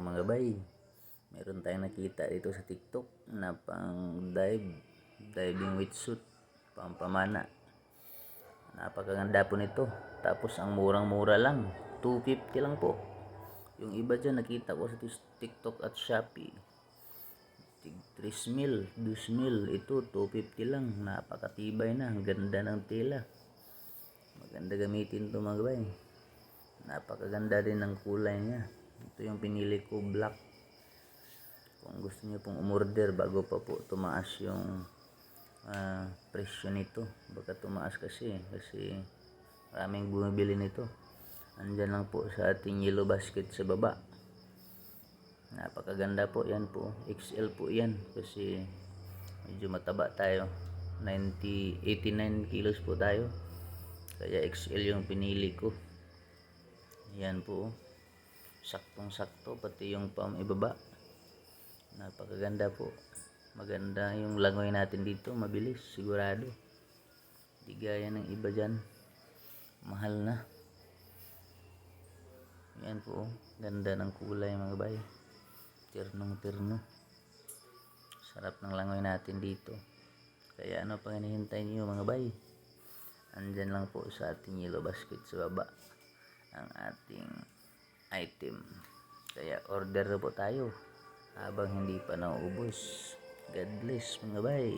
mga bay, meron tayong nakita dito sa TikTok na pang diving wetsuit, pampamana. Napakaganda po nito. Tapos ang murang-mura lang, 250 lang po. Yung iba dyan nakita ko sa TikTok at Shopee, 3,000, 2,000. Ito 250 lang. Napakatibay na, ang ganda ng tela. Maganda gamitin to mga bay. Napakaganda din ng kulay niya. Ito yung pinili ko, black. Kung gusto niyo pong umorder bago pa po tumaas yung presyo nito, baka tumaas kasi maraming bumibili nito. Andyan lang po sa ating yellow basket sa baba. Napakaganda po yan po. XL po yan kasi medyo mataba tayo. 89 kilos po tayo, kaya XL yung pinili ko. Yan po, saktong sakto, pati yung pam ibaba. Napakaganda po. Maganda yung langoy natin dito, mabilis, sigurado. Di gaya ng iba dyan, mahal na. Yan po, ganda ng kulay mga bay. Ternong terno. Sarap ng langoy natin dito. Kaya ano pang hinihintay niyo mga bay? Andyan lang po sa ating yellow basket sa baba ang ating item. Kaya order na po tayo habang hindi pa nauubos. God bless mga bay.